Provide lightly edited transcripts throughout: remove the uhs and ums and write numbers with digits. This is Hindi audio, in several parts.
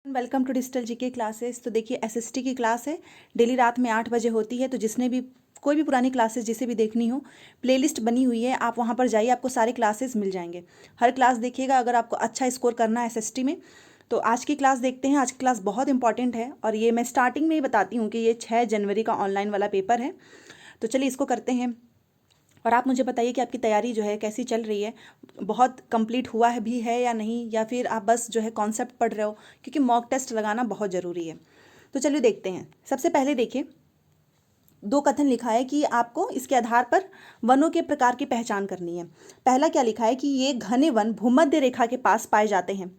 Welcome to digital GK classes. तो देखिए एसएसटी की क्लास है, डेली रात में 8 बजे होती है। तो जिसने भी कोई भी पुरानी क्लासेस जिसे भी देखनी हो, प्लेलिस्ट बनी हुई है, आप वहाँ पर जाइए, आपको सारे क्लासेस मिल जाएंगे। हर क्लास देखिएगा अगर आपको अच्छा स्कोर करना है एसएसटी में। तो आज की क्लास देखते हैं। आज की क्लास बहुत इंपॉर्टेंट है और ये मैं स्टार्टिंग में ही बताती हूँ कि ये 6 जनवरी का ऑनलाइन वाला पेपर है। तो चलिए इसको करते हैं और आप मुझे बताइए कि आपकी तैयारी जो है कैसी चल रही है, बहुत कंप्लीट हुआ है भी है या नहीं, या फिर आप बस जो है कॉन्सेप्ट पढ़ रहे हो, क्योंकि मॉक टेस्ट लगाना बहुत ज़रूरी है। तो चलिए देखते हैं। सबसे पहले देखिए, 2 कथन लिखा है कि आपको इसके आधार पर वनों के प्रकार की पहचान करनी है। पहला क्या लिखा है कि ये घने वन भूमध्य रेखा के पास पाए जाते हैं।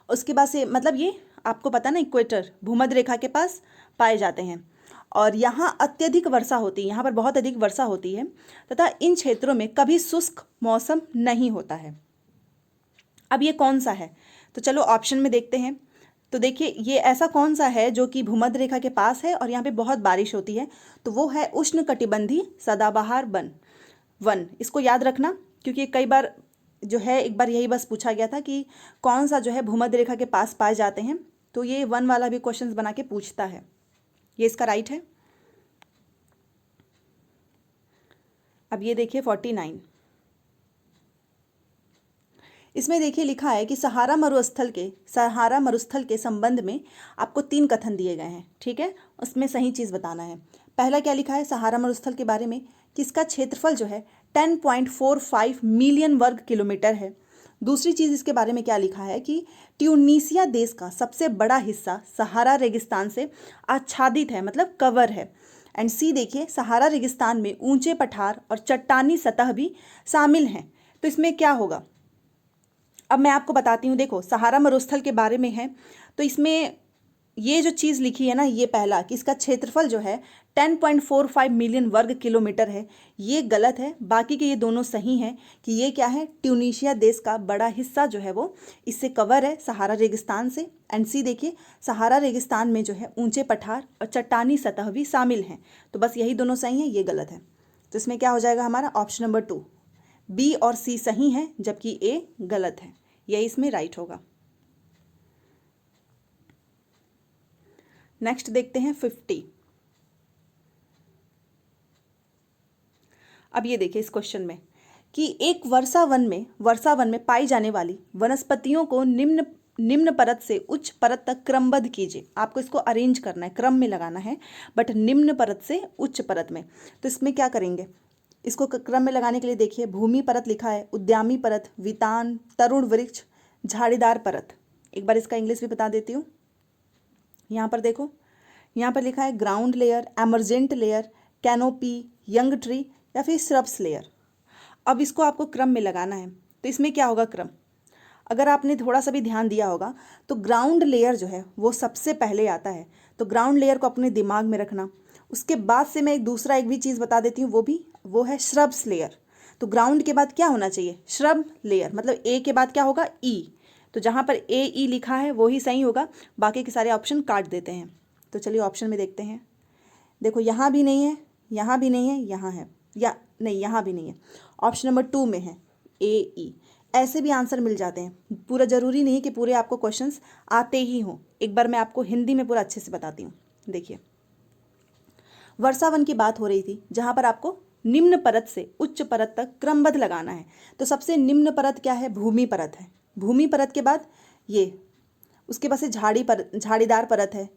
उसके बाद से मतलब ये आपको पता ना, इक्वेटर भूमध्य रेखा के पास पाए जाते हैं और यहाँ अत्यधिक वर्षा होती है, यहाँ पर बहुत अधिक वर्षा होती है तथा इन क्षेत्रों में कभी शुष्क मौसम नहीं होता है। अब ये कौन सा है, तो चलो ऑप्शन में देखते हैं। तो देखिए ये ऐसा कौन सा है जो कि भूमध्य रेखा के पास है और यहाँ पे बहुत बारिश होती है, तो वो है उष्णकटिबंधीय सदाबहार वन। इसको याद रखना, क्योंकि कई बार जो है, एक बार यही बस पूछा गया था कि कौन सा जो है भूमध्य रेखा के पास पाए जाते हैं, तो ये वन वाला भी क्वेश्चंस बना के पूछता है। ये इसका राइट है। अब ये देखिए 49, इसमें देखिए लिखा है कि सहारा मरुस्थल के संबंध में आपको 3 कथन दिए गए हैं। ठीक है, उसमें सही चीज़ बताना है। पहला क्या लिखा है सहारा मरुस्थल के बारे में कि इसका क्षेत्रफल जो है 10.45 मिलियन वर्ग किलोमीटर है। दूसरी चीज़ इसके बारे में क्या लिखा है कि ट्यूनीसिया देश का सबसे बड़ा हिस्सा सहारा रेगिस्तान से आच्छादित है, मतलब कवर है। एंड सी देखिए, सहारा रेगिस्तान में ऊंचे पठार और चट्टानी सतह भी शामिल हैं। तो इसमें क्या होगा, अब मैं आपको बताती हूँ। देखो सहारा मरुस्थल के बारे में है, तो इसमें ये जो चीज़ लिखी है ना, ये पहला कि इसका क्षेत्रफल जो है 10.45 मिलियन वर्ग किलोमीटर है, ये गलत है। बाकी के ये दोनों सही हैं कि ये क्या है, ट्यूनीशिया देश का बड़ा हिस्सा जो है वो इससे कवर है, सहारा रेगिस्तान से। एंड सी देखिए, सहारा रेगिस्तान में जो है ऊंचे पठार और चट्टानी सतह भी शामिल हैं। तो बस यही दोनों सही हैं, ये गलत है। तो इसमें क्या हो जाएगा हमारा ऑप्शन नंबर 2, बी और सी सही हैं जबकि ए गलत है। यही इसमें राइट होगा। नेक्स्ट देखते हैं 50। अब ये देखिए इस क्वेश्चन में कि एक वर्षा वन में पाई जाने वाली वनस्पतियों को निम्न परत से उच्च परत तक क्रमबद्ध कीजिए। आपको इसको अरेंज करना है, क्रम में लगाना है, बट निम्न परत से उच्च परत में। तो इसमें क्या करेंगे, इसको क्रम में लगाने के लिए देखिए, भूमि परत लिखा है, उद्यामी परत, वितान, तरुण वृक्ष, झाड़ीदार परत। एक बार इसका इंग्लिश भी बता देती हूँ। यहाँ पर देखो, यहाँ पर लिखा है ground layer, emergent layer, canopy, young tree या फिर श्रब्स लेयर। अब इसको आपको क्रम में लगाना है। तो इसमें क्या होगा क्रम, अगर आपने थोड़ा सा भी ध्यान दिया होगा तो ग्राउंड लेयर जो है वो सबसे पहले आता है। तो ग्राउंड लेयर को अपने दिमाग में रखना। उसके बाद से मैं एक भी चीज़ बता देती हूँ, वो है श्रब्स लेयर। तो ग्राउंड के बाद क्या होना चाहिए, श्रब लेयर, मतलब ए के बाद क्या होगा, ई। तो जहाँ पर ए ई लिखा है वो ही सही होगा, बाकी के सारे ऑप्शन काट देते हैं। तो चलिए ऑप्शन में देखते हैं। देखो यहाँ भी नहीं है, यहाँ भी नहीं है, यहाँ है, या नहीं यहाँ भी नहीं है, ऑप्शन नंबर 2 में है ए ई। ऐसे भी आंसर मिल जाते हैं। पूरा ज़रूरी नहीं कि पूरे आपको क्वेश्चंस आते ही हों। एक बार मैं आपको हिंदी में पूरा अच्छे से बताती हूँ। देखिए वर्षावन की बात हो रही थी, जहाँ पर आपको निम्न परत से उच्च परत तक क्रमबद्ध लगाना है। तो सबसे निम्न परत क्या है, भूमि परत है। भूमि परत के बाद ये, उसके बाद से झाड़ीदार परत है।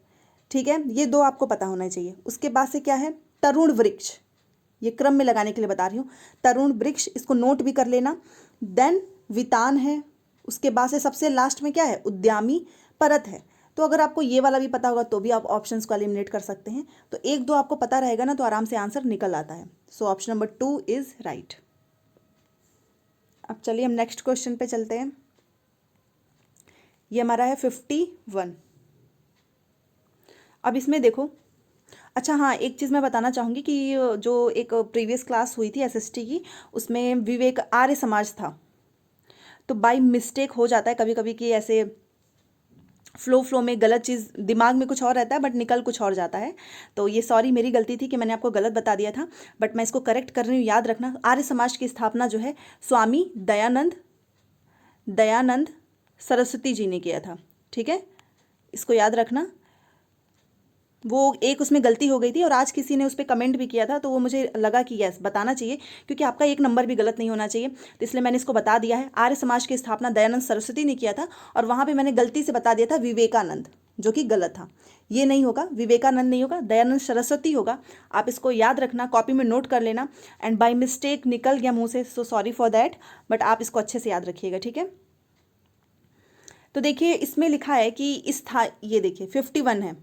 ठीक है, ये 2 आपको पता होना चाहिए। उसके बाद से क्या है, तरुण वृक्ष, ये क्रम में लगाने के लिए बता रही हूँ, तरुण वृक्ष, इसको नोट भी कर लेना। देन वितान है, उसके बाद से सबसे लास्ट में क्या है, उद्यामी परत है। तो अगर आपको ये वाला भी पता होगा तो भी आप ऑप्शंस को एलिमिनेट कर सकते हैं। तो 1-2 आपको पता रहेगा ना, तो आराम से आंसर निकल आता है। So option number 2 is right. अब चलिए हम नेक्स्ट क्वेश्चन पे चलते हैं। ये हमारा है 51। अब इसमें देखो, अच्छा हाँ, एक चीज़ मैं बताना चाहूँगी कि जो एक प्रीवियस क्लास हुई थी एसएसटी की, उसमें विवेक आर्य समाज था। तो बाय मिस्टेक हो जाता है कभी कभी कि ऐसे फ्लो में गलत चीज़, दिमाग में कुछ और रहता है बट निकल कुछ और जाता है। तो ये सॉरी, मेरी गलती थी कि मैंने आपको गलत बता दिया था, बट मैं इसको करेक्ट कर रही हूँ। याद रखना, आर्य समाज की स्थापना जो है स्वामी दयानंद सरस्वती जी ने किया था। ठीक है, इसको याद रखना। वो एक उसमें गलती हो गई थी और आज किसी ने उस पर कमेंट भी किया था, तो वो मुझे लगा कि यस बताना चाहिए, क्योंकि आपका एक नंबर भी गलत नहीं होना चाहिए, तो इसलिए मैंने इसको बता दिया है। आर्य समाज की स्थापना दयानंद सरस्वती ने किया था, और वहाँ पे मैंने गलती से बता दिया था विवेकानंद, जो कि गलत था। ये नहीं होगा, विवेकानंद नहीं होगा, दयानंद सरस्वती होगा। आप इसको याद रखना, कॉपी में नोट कर लेना। एंड बाय मिस्टेक निकल गया मुँह से, so sorry for that, but आप इसको अच्छे से याद रखिएगा, ठीक है। तो देखिए इसमें लिखा है कि ये देखिए 51 है,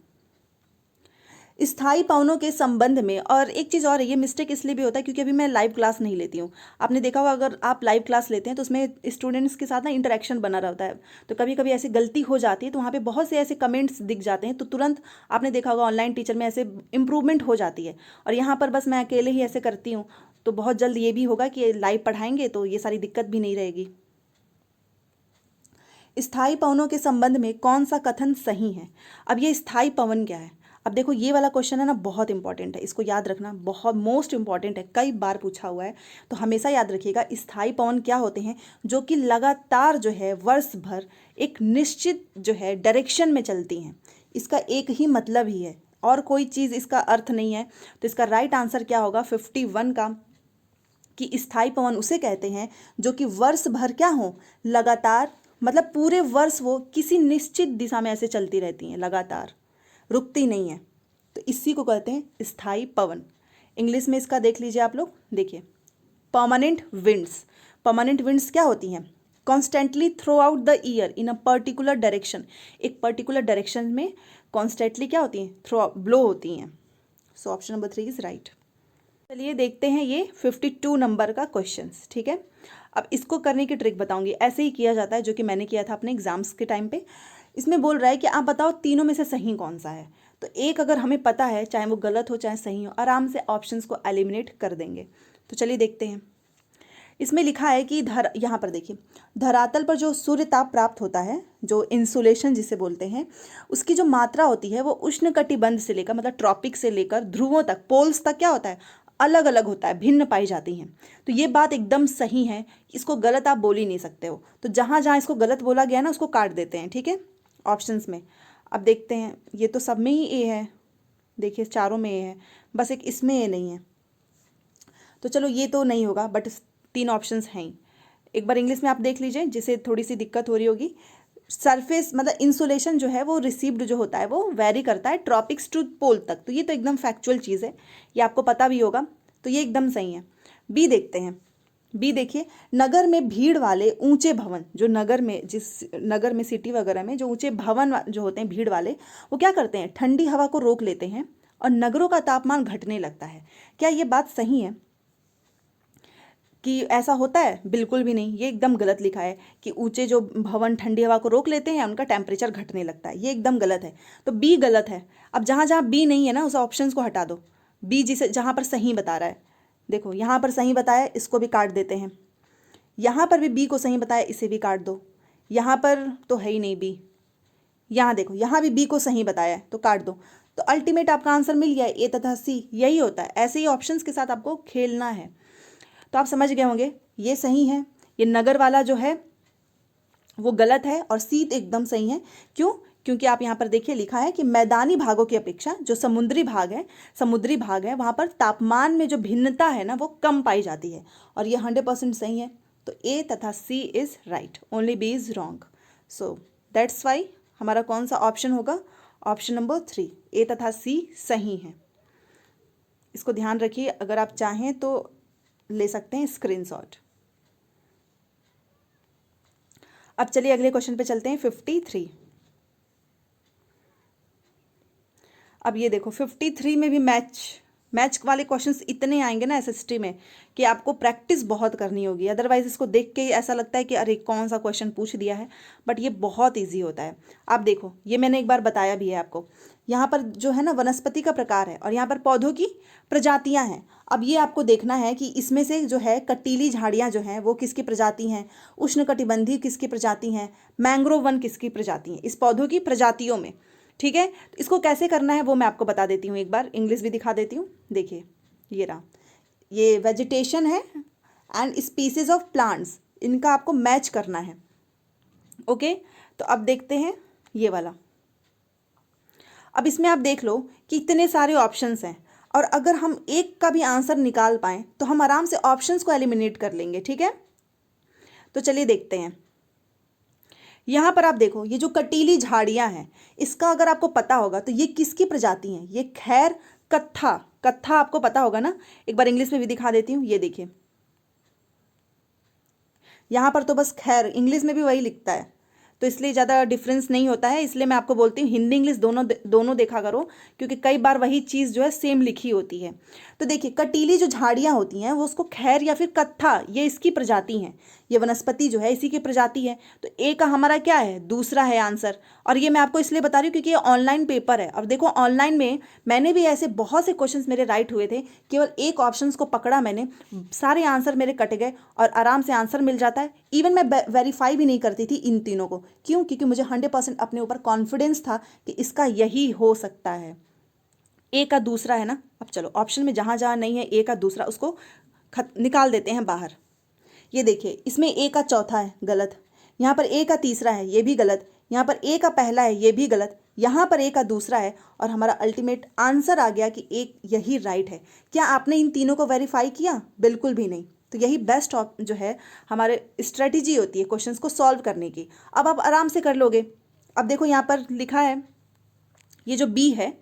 स्थायी पवनों के संबंध में। और एक चीज़ और है, ये मिस्टेक इसलिए भी होता है क्योंकि अभी मैं लाइव क्लास नहीं लेती हूँ। आपने देखा होगा अगर आप लाइव क्लास लेते हैं तो उसमें स्टूडेंट्स के साथ ना इंटरेक्शन बना रहता है, तो कभी कभी ऐसी गलती हो जाती है, तो वहाँ पे बहुत से ऐसे कमेंट्स दिख जाते हैं, तो तुरंत आपने देखा होगा ऑनलाइन टीचर में ऐसे इंप्रूवमेंट हो जाती है। और यहाँ पर बस मैं अकेले ही ऐसे करती हूँ, तो बहुत जल्द ये भी होगा कि लाइव पढ़ाएंगे तो ये सारी दिक्कत भी नहीं रहेगी। स्थायी पवनों के संबंध में कौन सा कथन सही है? अब ये स्थायी पवन क्या है? अब देखो ये वाला क्वेश्चन है ना, बहुत इंपॉर्टेंट है, इसको याद रखना, बहुत मोस्ट इंपॉर्टेंट है, कई बार पूछा हुआ है, तो हमेशा याद रखिएगा। स्थायी पवन क्या होते हैं? जो कि लगातार जो है वर्ष भर एक निश्चित जो है डायरेक्शन में चलती हैं। इसका एक ही मतलब ही है, और कोई चीज़ इसका अर्थ नहीं है। तो इसका राइट आंसर क्या होगा 51 का, कि स्थायी पवन उसे कहते हैं जो कि वर्ष भर क्या हो, लगातार, मतलब पूरे वर्ष वो किसी निश्चित दिशा में ऐसे चलती रहती हैं, लगातार रुकती नहीं है, तो इसी को कहते हैं स्थायी पवन। इंग्लिश में इसका देख लीजिए आप लोग, देखिए परमानेंट विंड्स। परमानेंट विंड्स क्या होती हैं? Constantly through out the year in a particular direction, एक पर्टिकुलर डायरेक्शन में कॉन्स्टेंटली क्या होती हैं, थ्रो ब्लो होती हैं। So option number 3 is right. चलिए देखते हैं ये 52 नंबर का क्वेश्चन, ठीक है। अब इसको करने की ट्रिक बताऊंगी, ऐसे ही किया जाता है जो कि मैंने किया था अपने एग्जाम्स के टाइम पे। इसमें बोल रहा है कि आप बताओ तीनों में से सही कौन सा है। तो एक अगर हमें पता है, चाहे वो गलत हो चाहे सही हो, आराम से ऑप्शंस को एलिमिनेट कर देंगे। तो चलिए देखते हैं। इसमें लिखा है कि यहाँ पर देखिए, धरातल पर जो सूर्य ताप प्राप्त होता है, जो इंसुलेशन जिसे बोलते हैं, उसकी जो मात्रा होती है वो उष्णकटिबंध से लेकर, मतलब ट्रॉपिक से लेकर ध्रुवों तक, पोल्स तक क्या होता है, अलग अलग होता है, भिन्न पाई जाती हैं। तो ये बात एकदम सही है, इसको गलत आप बोल ही नहीं सकते हो। तो जहाँ जहाँ इसको गलत बोला गया ना, उसको काट देते हैं, ठीक है, ऑप्शंस में। अब देखते हैं, ये तो सब में ही ए है, देखिए चारों में ए है, बस एक इसमें ए नहीं है। तो चलो ये तो नहीं होगा, बट 3 ऑप्शंस हैं ही। एक बार इंग्लिश में आप देख लीजिए, जिसे थोड़ी सी दिक्कत हो रही होगी। सरफेस मतलब इंसुलेशन जो है वो रिसीव्ड जो होता है वो वेरी करता है ट्रॉपिक्स टू पोल तक, तो ये तो एकदम फैक्चुअल चीज़ है, ये आपको पता भी होगा, तो ये एकदम सही है। बी देखते हैं। बी देखिए, नगर में भीड़ वाले ऊंचे भवन, जो नगर में, जिस नगर में सिटी वगैरह में जो ऊंचे भवन जो होते हैं भीड़ वाले, वो क्या करते हैं, ठंडी हवा को रोक लेते हैं और नगरों का तापमान घटने लगता है। क्या ये बात सही है कि ऐसा होता है? बिल्कुल भी नहीं, ये एकदम गलत लिखा है कि ऊंचे जो भवन ठंडी हवा को रोक लेते हैं, उनका टेम्परेचर घटने लगता है, ये एकदम गलत है। तो बी गलत है। अब जहाँ जहाँ बी नहीं है ना, उस ऑप्शंस को हटा दो। बी जिसे जहाँ पर सही बता रहा है, देखो यहाँ पर सही बताया, इसको भी काट देते हैं। यहाँ पर भी बी को सही बताया, इसे भी काट दो। यहाँ पर तो है ही नहीं बी, यहाँ देखो यहाँ भी बी को सही बताया है, तो काट दो। तो अल्टीमेट आपका आंसर मिल गया है, ए तथा सी, यही होता है। ऐसे ही ऑप्शंस के साथ आपको खेलना है। तो आप समझ गए होंगे, ये सही है, ये नगर वाला जो है वो गलत है, और सी एकदम सही है। क्यों? क्योंकि आप यहाँ पर देखिए लिखा है कि मैदानी भागों की अपेक्षा जो समुद्री भाग है वहाँ पर तापमान में जो भिन्नता है ना वो कम पाई जाती है, और ये 100% सही है। तो ए तथा C is right, only B is wrong. So that's why हमारा कौन सा ऑप्शन होगा, ऑप्शन नंबर 3, ए तथा सी सही है। इसको ध्यान रखिए, अगर आप चाहें तो ले सकते हैं स्क्रीनशॉट। अब चलिए अगले क्वेश्चन पे चलते हैं, 53। अब ये देखो 53 में भी मैच वाले क्वेश्चंस इतने आएंगे ना एसएसटी में कि आपको प्रैक्टिस बहुत करनी होगी, अदरवाइज इसको देख के ऐसा लगता है कि अरे कौन सा क्वेश्चन पूछ दिया है, बट ये बहुत इजी होता है। आप देखो, ये मैंने एक बार बताया भी है आपको, यहाँ पर जो है ना वनस्पति का प्रकार है और यहाँ पर पौधों की प्रजातियाँ हैं। अब ये आपको देखना है कि इसमें से जो है कटीली झाड़ियाँ जो हैं वो किसकी प्रजाति हैं, उष्णकटिबंधीय किसकी प्रजाति हैं, मैंग्रोव वन किसकी प्रजाति हैं, इस पौधों की प्रजातियों में, ठीक है। तो इसको कैसे करना है वो मैं आपको बता देती हूँ, एक बार इंग्लिश भी दिखा देती हूँ। देखिए ये रहा, ये वेजिटेशन है एंड स्पीसीज ऑफ प्लांट्स, इनका आपको मैच करना है। ओके, तो अब देखते हैं, ये वाला। अब इसमें आप देख लो कि इतने सारे ऑप्शंस हैं, और अगर हम एक का भी आंसर निकाल पाएँ तो हम आराम से ऑप्शंस को एलिमिनेट कर लेंगे, ठीक है। तो चलिए देखते हैं। यहाँ पर आप देखो, ये जो कटीली झाड़ियाँ हैं, इसका अगर आपको पता होगा तो ये किसकी प्रजाति हैं? ये खैर कत्था। कत्था आपको पता होगा ना, एक बार इंग्लिश में भी दिखा देती हूँ। ये देखिए, यहाँ पर तो बस खैर, इंग्लिश में भी वही लिखता है, तो इसलिए ज़्यादा डिफरेंस नहीं होता है। इसलिए मैं आपको बोलती हूँ हिंदी इंग्लिश दोनों देखा करो, क्योंकि कई बार वही चीज़ जो है सेम लिखी होती है। तो देखिए, कटीली जो झाड़ियाँ होती हैं वो उसको खैर या फिर कत्था, ये इसकी प्रजाति हैं। ये वनस्पति जो है इसी की प्रजाति है। तो ए का हमारा क्या है? दूसरा है आंसर। और ये मैं आपको इसलिए बता रही हूँ क्योंकि ये ऑनलाइन पेपर है। अब देखो, ऑनलाइन में मैंने भी ऐसे बहुत से क्वेश्चंस मेरे राइट हुए थे, केवल एक ऑप्शंस को पकड़ा मैंने, सारे आंसर मेरे कट गए और आराम से आंसर मिल जाता है। इवन मैं वेरीफाई भी नहीं करती थी इन तीनों को। क्यों? क्योंकि मुझे 100% अपने ऊपर कॉन्फिडेंस था कि इसका यही हो सकता है। ए का दूसरा है ना। अब चलो, ऑप्शन में जहाँ जहाँ नहीं है ए का दूसरा, उसको निकाल देते हैं बाहर। ये देखिए, इसमें ए का चौथा है, गलत। यहाँ पर ए का तीसरा है, ये भी गलत। यहाँ पर ए का पहला है, ये भी गलत। यहाँ पर ए का दूसरा है, और हमारा अल्टीमेट आंसर आ गया कि एक यही राइट है। क्या आपने इन तीनों को वेरीफाई किया? बिल्कुल भी नहीं। तो यही बेस्ट जो है हमारे स्ट्रेटजी होती है क्वेश्चंस को सॉल्व करने की। अब आप आराम से कर लोगे। अब देखो, यहाँ पर लिखा है, ये जो बी है,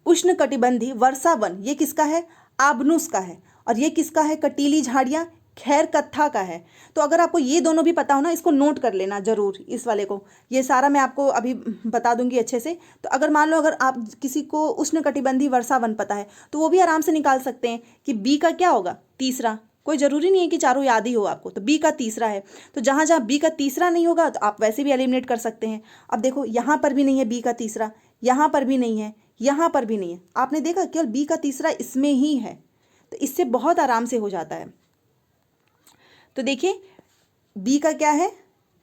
उष्णकटिबंधीय वर्षा वन, ये किसका है? आबनूस का है। और ये किसका है? कटीली झाड़ियाँ खैर कत्था का है। तो अगर आपको ये दोनों भी पता हो ना, इसको नोट कर लेना जरूर, इस वाले को। ये सारा मैं आपको अभी बता दूंगी अच्छे से। तो अगर मान लो, अगर आप किसी को उष्णकटिबंधीय वर्षा वन पता है, तो वो भी आराम से निकाल सकते हैं कि बी का क्या होगा? तीसरा। कोई ज़रूरी नहीं है कि चारों याद ही हो आपको, तो बी का तीसरा है। तो जहाँ जहाँ बी का तीसरा नहीं होगा तो आप वैसे भी एलिमिनेट कर सकते हैं। अब देखो, यहाँ पर भी नहीं है बी का तीसरा, यहाँ पर भी नहीं है, यहाँ पर भी नहीं है। आपने देखा, केवल बी का तीसरा इसमें ही है। तो इससे बहुत आराम से हो जाता है। तो देखिए, बी का क्या है?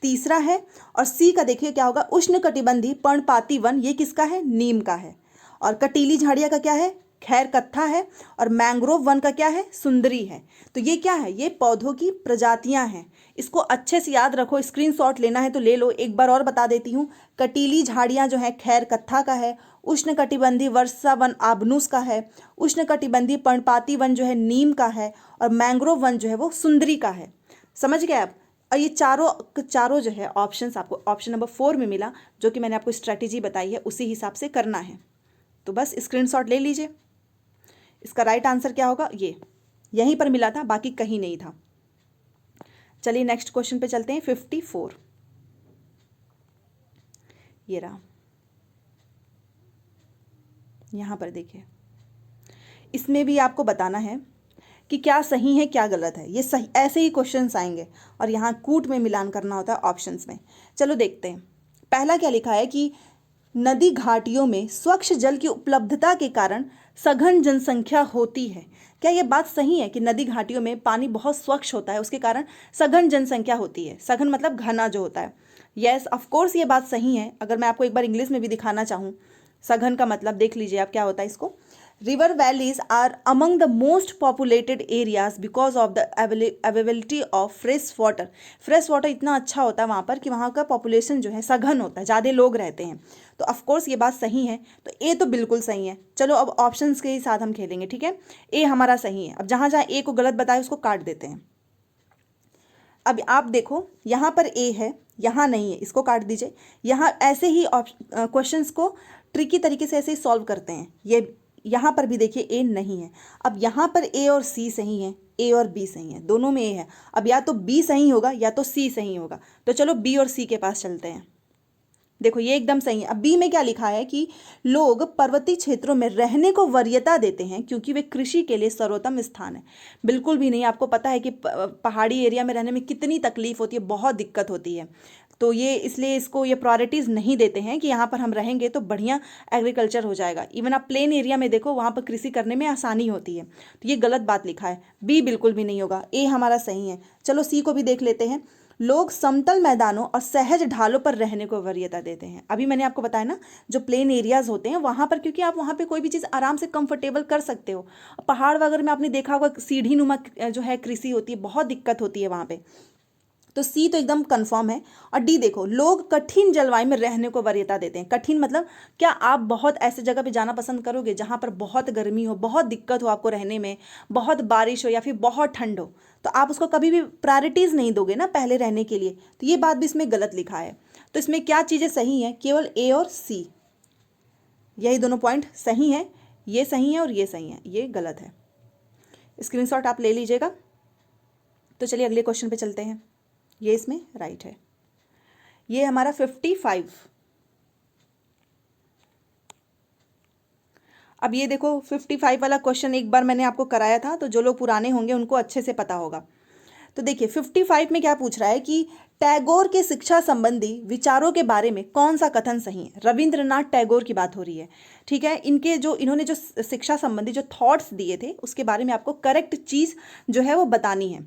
तीसरा है। और सी का देखिए क्या होगा? उष्णकटिबंधीय पर्णपाती वन, ये किसका है? नीम का है। और कटीली झाड़ियाँ का क्या है? खैर कत्था है। और मैंग्रोव वन का क्या है? सुंदरी है। तो ये क्या है? ये पौधों की प्रजातियां हैं। इसको अच्छे से याद रखो, स्क्रीनशॉट लेना है तो ले लो। एक बार और बता देती हूँ, कटीली झाड़ियाँ जो है खैर कत्था का है, उष्णकटिबंधीय वर्षा वन आबनूस का है, उष्णकटिबंधीय पर्णपाती वन जो है नीम का है, और मैंग्रोव वन जो है वो सुंदरी का है। समझ गए आप? और ये चारों जो है ऑप्शंस आपको ऑप्शन नंबर 4 में मिला, जो कि मैंने आपको स्ट्रैटेजी बताई है, उसी हिसाब से करना है। तो बस स्क्रीनशॉट ले लीजिए। इसका राइट आंसर क्या होगा? ये यहीं पर मिला था, बाकी कहीं नहीं था। चलिए नेक्स्ट क्वेश्चन पे चलते हैं। 54 ये रहा, यहाँ पर देखिए। इसमें भी आपको बताना है कि क्या सही है क्या गलत है। ये सही, ऐसे ही क्वेश्चंस आएंगे और यहाँ कूट में मिलान करना होता है ऑप्शंस में। चलो देखते हैं। पहला क्या लिखा है कि नदी घाटियों में स्वच्छ जल की उपलब्धता के कारण सघन जनसंख्या होती है। क्या ये बात सही है कि नदी घाटियों में पानी बहुत स्वच्छ होता है, उसके कारण सघन जनसंख्या होती है? सघन मतलब घना जो होता है। यस, ऑफ कोर्स ये बात सही है। अगर मैं आपको एक बार इंग्लिश में भी दिखाना चाहूँ, सघन का मतलब देख लीजिए आप क्या होता है इसको। River valleys are among the most populated areas because of the availability of fresh water. Fresh water इतना अच्छा होता है वहाँ पर कि वहाँ का पॉपुलेशन जो है सघन होता है, ज़्यादा लोग रहते हैं। तो ऑफकोर्स ये बात सही है। तो ए तो बिल्कुल सही है। चलो अब ऑप्शंस के ही साथ हम खेलेंगे, ठीक है। ए हमारा सही है। अब जहाँ जहाँ ए को गलत बताए उसको काट देते हैं। अब आप देखो, यहाँ पर ए है, यहाँ नहीं है, इसको काट दीजिए। यहाँ ऐसे ही क्वेश्चंस को ट्रिकी तरीके से ऐसे ही सॉल्व करते हैं। ये यहाँ पर भी देखिए ए नहीं है। अब यहाँ पर ए और सी सही है, ए और बी सही है, दोनों में ए है। अब या तो बी सही होगा या तो सी सही होगा। तो चलो बी और सी के पास चलते हैं। देखो ये एकदम सही है। अब बी में क्या लिखा है कि लोग पर्वतीय क्षेत्रों में रहने को वरीयता देते हैं क्योंकि वे कृषि के लिए सर्वोत्तम स्थान है। बिल्कुल भी नहीं। आपको पता है कि पहाड़ी एरिया में रहने में कितनी तकलीफ होती है, बहुत दिक्कत होती है। तो ये इसलिए इसको ये प्रायोरिटीज़ नहीं देते हैं कि यहाँ पर हम रहेंगे तो बढ़िया एग्रीकल्चर हो जाएगा। इवन आप प्लेन एरिया में देखो, वहाँ पर कृषि करने में आसानी होती है। तो ये गलत बात लिखा है। बी बिल्कुल भी नहीं होगा। ए हमारा सही है। चलो सी को भी देख लेते हैं। लोग समतल मैदानों और सहज ढालों पर रहने को वरीयता देते हैं। अभी मैंने आपको बताया ना, जो प्लेन एरियाज होते हैं वहाँ पर, क्योंकि आप वहाँ पे कोई भी चीज़ आराम से कंफर्टेबल कर सकते हो। पहाड़ वगैरह में आपने देखा होगा सीढ़ी नुमा जो है कृषि होती है, बहुत दिक्कत होती है वहाँ पे। तो सी तो एकदम कंफर्म है। और डी देखो, लोग कठिन जलवायु में रहने को वरीयता देते हैं। कठिन मतलब क्या आप बहुत ऐसे जगह पे जाना पसंद करोगे जहां पर बहुत गर्मी हो, बहुत दिक्कत हो आपको रहने में, बहुत बारिश हो या फिर बहुत ठंड हो, तो आप उसको कभी भी प्रायोरिटीज नहीं दोगे ना पहले रहने के लिए। तो ये बात भी इसमें गलत लिखा है। तो इसमें क्या चीजें सही हैं? केवल ए और सी, यही दोनों पॉइंट सही हैं। ये सही है और ये सही है, ये गलत है। स्क्रीनशॉट आप ले लीजिएगा। तो चलिए अगले क्वेश्चन पे चलते हैं। ये इसमें राइट है। ये हमारा 55। अब ये देखो 55 वाला क्वेश्चन एक बार मैंने आपको कराया था, तो जो लोग पुराने होंगे उनको अच्छे से पता होगा। तो देखिए 55 में क्या पूछ रहा है कि टैगोर के शिक्षा संबंधी विचारों के बारे में कौन सा कथन सही है। रविंद्रनाथ टैगोर की बात हो रही है, ठीक है। इन्होंने जो शिक्षा संबंधी जो थॉट्स दिए थे उसके बारे में आपको करेक्ट चीज जो है वो बतानी है।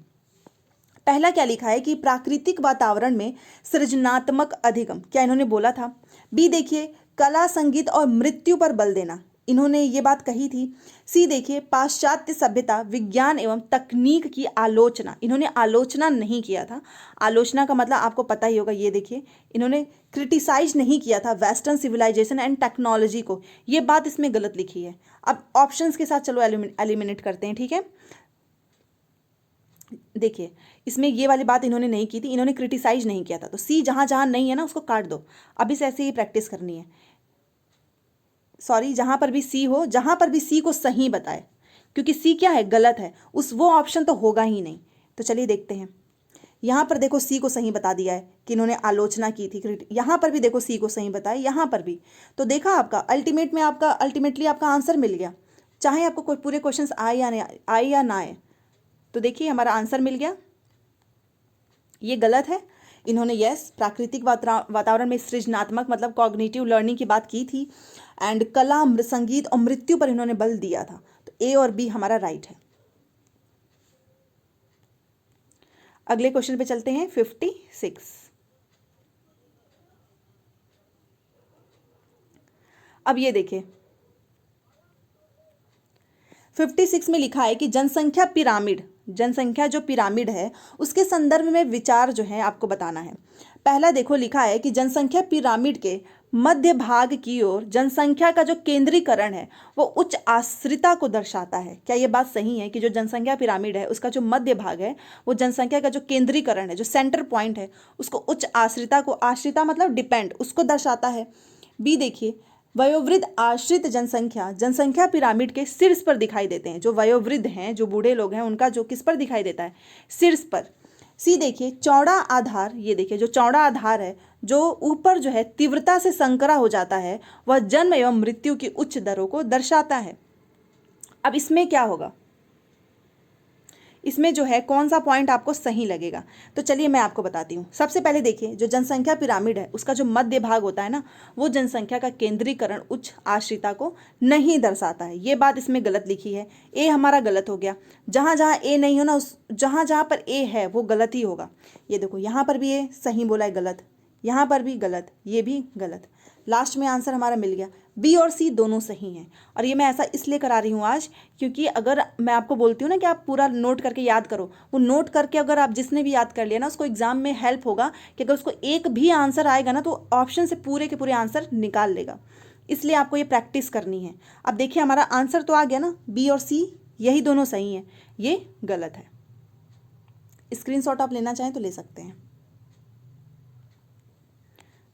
पहला क्या लिखा है कि प्राकृतिक वातावरण में सृजनात्मक अधिगम, क्या इन्होंने बोला था? बी देखिए, कला संगीत और मृत्यु पर बल देना, इन्होंने ये बात कही थी। सी देखिए, पाश्चात्य सभ्यता विज्ञान एवं तकनीक की आलोचना, इन्होंने आलोचना नहीं किया था। आलोचना का मतलब आपको पता ही होगा। ये देखिए, इन्होंने क्रिटिसाइज नहीं किया था वेस्टर्न सिविलाइजेशन एंड टेक्नोलॉजी को। ये बात इसमें गलत लिखी है। अब ऑप्शंस के साथ चलो एलिमिनेट करते हैं, ठीक है। देखिए इसमें ये वाली बात इन्होंने नहीं की थी, इन्होंने क्रिटिसाइज नहीं किया था। तो सी जहां जहां नहीं है ना उसको काट दो। अभी से ऐसे ही प्रैक्टिस करनी है। सॉरी, जहां पर भी सी हो, जहां पर भी सी को सही बताए, क्योंकि सी क्या है? गलत है। वो ऑप्शन तो होगा ही नहीं। तो चलिए देखते हैं। यहां पर देखो सी को सही बता दिया है कि इन्होंने आलोचना की थी। यहां पर भी देखो सी को सही बताया, यहां पर भी। तो देखा आपका अल्टीमेटली आपका आंसर मिल गया, चाहे आपको कोई पूरे क्वेश्चन आए या ना आए। तो देखिए हमारा आंसर मिल गया। ये गलत है। इन्होंने यस प्राकृतिक वातावरण में सृजनात्मक मतलब कॉग्निटिव लर्निंग की बात की थी, एंड कला संगीत और मृत्यु पर इन्होंने बल दिया था। तो ए और बी हमारा राइट है। अगले क्वेश्चन पे चलते हैं 56। अब ये देखिए 56 में लिखा है कि जनसंख्या जो पिरामिड है उसके संदर्भ में विचार जो है आपको बताना है। पहला देखो लिखा है कि जनसंख्या पिरामिड के मध्य भाग की ओर जनसंख्या का जो केंद्रीकरण है वो उच्च आश्रिता को दर्शाता है। क्या ये बात सही है कि जो जनसंख्या पिरामिड है उसका जो मध्य भाग है वो जनसंख्या का जो केंद्रीकरण है, जो सेंटर पॉइंट है, उसको उच्च आश्रिता को, आश्रिता मतलब डिपेंड, उसको दर्शाता है। बी देखिए, वयोवृद्ध आश्रित जनसंख्या पिरामिड के शीर्ष पर दिखाई देते हैं। जो वयोवृद्ध हैं, जो बूढ़े लोग हैं, उनका जो किस पर दिखाई देता है? शीर्ष पर। सी देखिए, चौड़ा आधार, ये देखिए जो चौड़ा आधार है जो ऊपर जो है तीव्रता से संकरा हो जाता है, वह जन्म एवं मृत्यु की उच्च दरों को दर्शाता है। अब इसमें क्या होगा? इसमें जो है कौन सा पॉइंट आपको सही लगेगा? तो चलिए मैं आपको बताती हूँ। सबसे पहले देखिए, जो जनसंख्या पिरामिड है उसका जो मध्य भाग होता है ना, वो जनसंख्या का केंद्रीकरण उच्च आश्रिता को नहीं दर्शाता है। ये बात इसमें गलत लिखी है। ए हमारा गलत हो गया। जहाँ जहाँ ए नहीं हो ना, जहाँ जहाँ पर ए है वो गलत ही होगा। ये देखो यहाँ पर भी ए सही बोला है, गलत। यहाँ पर भी गलत, ये भी गलत। लास्ट में आंसर हमारा मिल गया। बी और सी दोनों सही हैं। और ये मैं ऐसा इसलिए करा रही हूँ आज, क्योंकि अगर मैं आपको बोलती हूँ ना कि आप पूरा नोट करके याद करो, वो नोट करके अगर आप जिसने भी याद कर लिया ना, उसको एग्जाम में हेल्प होगा कि अगर उसको एक भी आंसर आएगा ना तो ऑप्शन से पूरे के पूरे आंसर निकाल लेगा। इसलिए आपको ये प्रैक्टिस करनी है। अब देखिए हमारा आंसर तो आ गया ना, बी और सी यही दोनों सही हैं, ये गलत है। स्क्रीनशॉट आप लेना चाहें तो ले सकते हैं।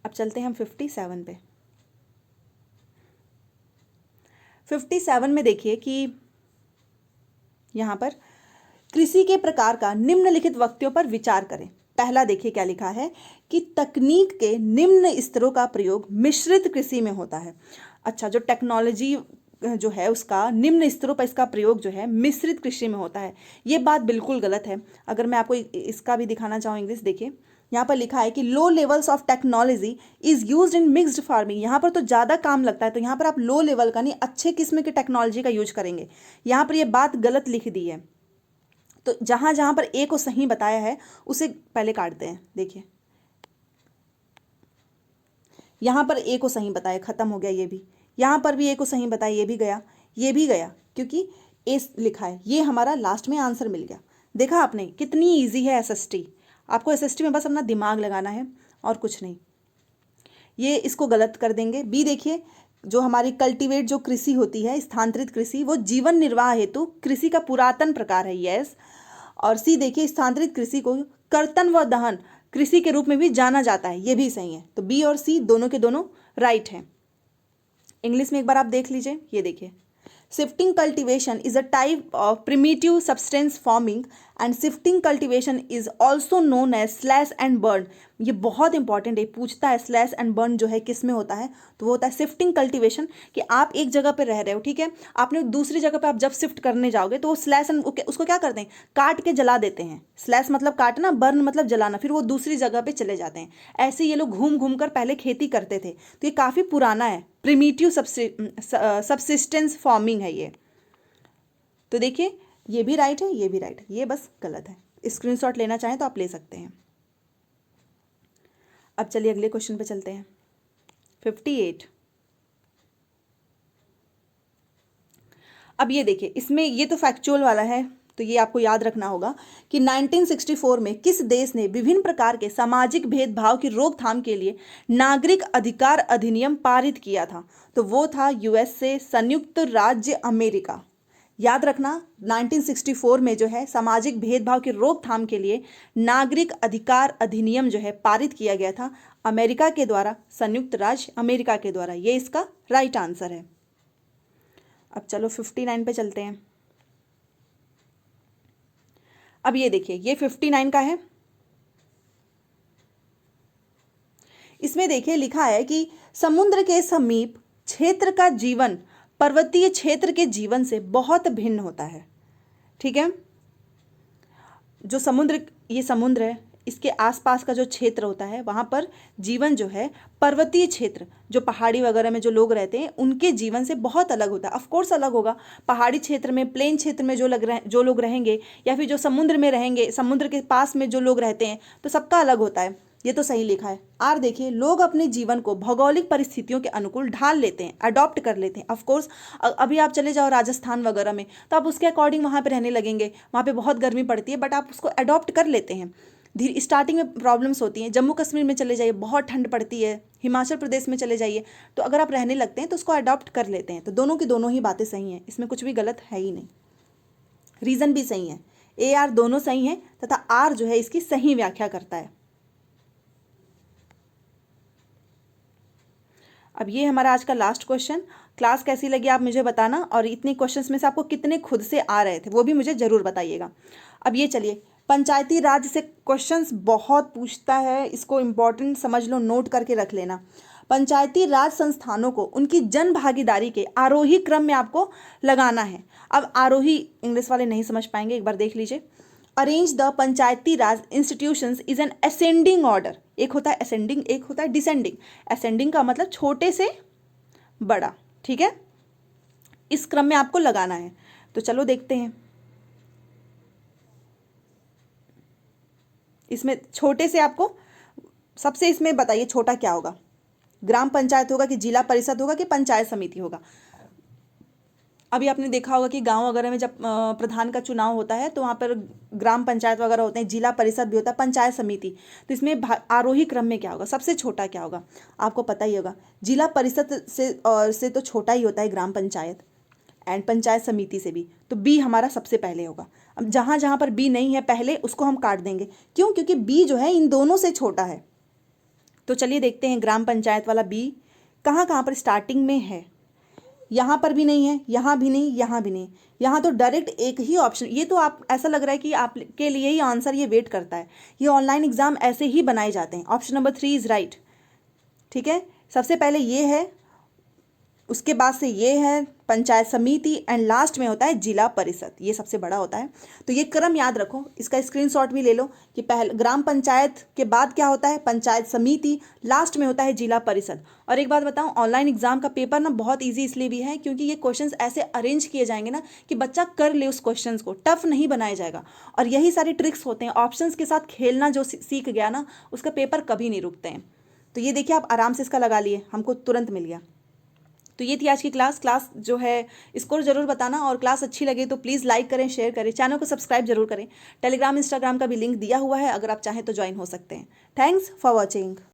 अब चलते हैं हम 57 पे। 57 में देखिए कि यहां पर कृषि के प्रकार का निम्नलिखित वक्तव्यों पर विचार करें। पहला देखिए क्या लिखा है कि तकनीक के निम्न स्तरों का प्रयोग मिश्रित कृषि में होता है। अच्छा, जो टेक्नोलॉजी जो है उसका निम्न स्तरों पर इसका प्रयोग जो है मिश्रित कृषि में होता है। ये बात बिल्कुल गलत है। अगर मैं आपको इसका भी दिखाना चाहूँ इंग्लिश, देखिए यहाँ पर लिखा है कि low levels of technology is used in mixed farming. यहाँ पर तो ज़्यादा काम लगता है, तो यहाँ पर आप लो लेवल का नहीं, अच्छे किस्म की टेक्नोलॉजी का यूज करेंगे। यहाँ पर ये बात गलत लिख दी है। तो जहाँ जहाँ पर ए को सही बताया है उसे पहले काटते हैं। देखिए यहाँ पर ए को सही बताया, खत्म हो गया ये भी। यहाँ पर भी ए को सही बताया, ये भी गया, ये भी गया, क्योंकि ए लिखा है। ये हमारा लास्ट में आंसर मिल गया। देखा आपने कितनी ईजी है एसएसटी। आपको एसएसटी में बस अपना दिमाग लगाना है और कुछ नहीं। ये इसको गलत कर देंगे। बी देखिए, जो हमारी कल्टीवेट जो कृषि होती है, स्थानांतरित कृषि, वो जीवन निर्वाह हेतु कृषि का पुरातन प्रकार है, यस। और सी देखिए, स्थानांतरित कृषि को कर्तन व दहन कृषि के रूप में भी जाना जाता है, ये भी सही है। तो बी और सी दोनों के दोनों राइट हैं। इंग्लिश में एक बार आप देख लीजिए, ये देखिए, shifting cultivation is a type of primitive substance forming and shifting cultivation is also known as slash and burn। ये बहुत इंपॉर्टेंट है, पूछता है स्लैश एंड बर्न जो है किस में होता है, तो वो होता है शिफ्टिंग कल्टीवेशन, कि आप एक जगह पे रह रहे हो, ठीक है, आपने दूसरी जगह पे आप जब शिफ्ट करने जाओगे तो वो स्लैश एंड उसको क्या करते हैं, काट के जला देते हैं। स्लैश मतलब काटना, बर्न मतलब जलाना, फिर वो दूसरी जगह पे चले जाते हैं। ऐसे ये लोग घूम घूम कर पहले खेती करते थे। तो ये काफ़ी पुराना है, प्रिमिटिव सबसिस्टेंस फॉर्मिंग है ये। तो देखिए, ये भी राइट है, ये भी राइट है, ये बस गलत है। स्क्रीनशॉट लेना चाहें तो आप ले सकते हैं। अब चलिए अगले क्वेश्चन पे चलते हैं। 58। अब ये देखिए, इसमें ये तो फैक्चुअल वाला है, तो ये आपको याद रखना होगा कि 1964 में किस देश ने विभिन्न प्रकार के सामाजिक भेदभाव की रोकथाम के लिए नागरिक अधिकार अधिनियम पारित किया था। तो वो था यूएसए, संयुक्त राज्य अमेरिका। याद रखना, 1964 में जो है सामाजिक भेदभाव की रोकथाम के लिए नागरिक अधिकार अधिनियम जो है पारित किया गया था अमेरिका के द्वारा, संयुक्त राज्य अमेरिका के द्वारा। ये इसका राइट आंसर है। अब चलो 59 पे चलते हैं। अब ये देखिए, ये 59 का है। इसमें देखिए लिखा है कि समुद्र के समीप क्षेत्र का जीवन पर्वतीय क्षेत्र के जीवन से बहुत भिन्न होता है, ठीक है। जो समुद्र, ये समुद्र है, इसके आसपास का जो क्षेत्र होता है वहाँ पर जीवन जो है पर्वतीय क्षेत्र, जो पहाड़ी वगैरह में जो लोग रहते हैं उनके जीवन से बहुत अलग होता है। ऑफ कोर्स अलग होगा, पहाड़ी क्षेत्र में, प्लेन क्षेत्र में जो लोग रहेंगे, या फिर जो समुद्र में रहेंगे, समुद्र के पास में जो लोग रहते हैं, तो सबका अलग होता है। ये तो सही लिखा है। आर देखिए, लोग अपने जीवन को भौगोलिक परिस्थितियों के अनुकूल ढाल लेते हैं, अडॉप्ट कर लेते हैं। ऑफ कोर्स अभी आप चले जाओ राजस्थान वगैरह में, तो आप उसके अकॉर्डिंग वहाँ पे रहने लगेंगे। वहाँ पे बहुत गर्मी पड़ती है, बट आप उसको अडॉप्ट कर लेते हैं। धीरे स्टार्टिंग में प्रॉब्लम्स होती हैं। जम्मू कश्मीर में चले जाइए, बहुत ठंड पड़ती है। हिमाचल प्रदेश में चले जाइए, तो अगर आप रहने लगते हैं तो उसको अडॉप्ट कर लेते हैं। तो दोनों की दोनों ही बातें सही हैं, इसमें कुछ भी गलत है ही नहीं। रीज़न भी सही है, ए आर दोनों सही हैं, तथा आर जो है इसकी सही व्याख्या करता है। अब ये हमारा आज का लास्ट क्वेश्चन। क्लास कैसी लगी आप मुझे बताना, और इतने क्वेश्चंस में से आपको कितने खुद से आ रहे थे वो भी मुझे ज़रूर बताइएगा। अब ये चलिए, पंचायती राज से क्वेश्चंस बहुत पूछता है, इसको इम्पोर्टेंट समझ लो, नोट करके रख लेना। पंचायती राज संस्थानों को उनकी जन भागीदारी के आरोही क्रम में आपको लगाना है। अब आरोही इंग्लिश वाले नहीं समझ पाएंगे, एक बार देख लीजिए। Arrange the Panchayati Raj institutions is an ascending order. एक होता है असेंडिंग, एक होता है डिसेंडिंग। असेंडिंग का मतलब छोटे से बड़ा, ठीक है, इस क्रम में आपको लगाना है। तो चलो देखते हैं, इसमें छोटे से आपको सबसे, इसमें बताइए छोटा क्या होगा, ग्राम पंचायत होगा कि जिला परिषद होगा कि पंचायत समिति होगा। अभी आपने देखा होगा कि गांव वगैरह में जब प्रधान का चुनाव होता है तो वहाँ पर ग्राम पंचायत वगैरह होते हैं, जिला परिषद भी होता है, पंचायत समिति। तो इसमें आरोही क्रम में क्या होगा, सबसे छोटा क्या होगा, आपको पता ही होगा। जिला परिषद से तो छोटा ही होता है ग्राम पंचायत, एंड पंचायत समिति से भी। तो बी हमारा सबसे पहले होगा। अब जहाँ जहाँ पर बी नहीं है पहले, उसको हम काट देंगे। क्यों? क्योंकि बी जो है इन दोनों से छोटा है। तो चलिए देखते हैं, ग्राम पंचायत वाला बी कहाँ कहाँ पर स्टार्टिंग में है। यहाँ पर भी नहीं है, यहाँ भी नहीं, यहाँ भी नहीं, यहाँ तो डायरेक्ट एक ही ऑप्शन। ये तो आप ऐसा लग रहा है कि आपके लिए ही आंसर ये वेट करता है। ये ऑनलाइन एग्जाम ऐसे ही बनाए जाते हैं। ऑप्शन नंबर 3 इज राइट, ठीक है। सबसे पहले ये है, उसके बाद से ये है पंचायत समिति, एंड लास्ट में होता है जिला परिषद। ये सबसे बड़ा होता है। तो ये क्रम याद रखो, इसका स्क्रीनशॉट भी ले लो कि पहले ग्राम पंचायत के बाद क्या होता है, पंचायत समिति, लास्ट में होता है जिला परिषद। और एक बात बताऊं, ऑनलाइन एग्जाम का पेपर ना बहुत ईजी इसलिए भी है क्योंकि ये क्वेश्चंस ऐसे अरेंज किए जाएंगे ना कि बच्चा कर ले उस क्वेश्चन को, टफ नहीं बनाया जाएगा। और यही सारे ट्रिक्स होते हैं, ऑप्शंस के साथ खेलना जो सीख गया ना, उसका पेपर कभी नहीं रुकते हैं। तो ये देखिए, आप आराम से इसका लगा लिए, हमको तुरंत मिल गया। तो ये थी आज की क्लास जो है स्कोर जरूर बताना, और क्लास अच्छी लगे तो प्लीज़ लाइक करें, शेयर करें, चैनल को सब्सक्राइब जरूर करें। टेलीग्राम इंस्टाग्राम का भी लिंक दिया हुआ है, अगर आप चाहें तो ज्वाइन हो सकते हैं। Thanks for watching.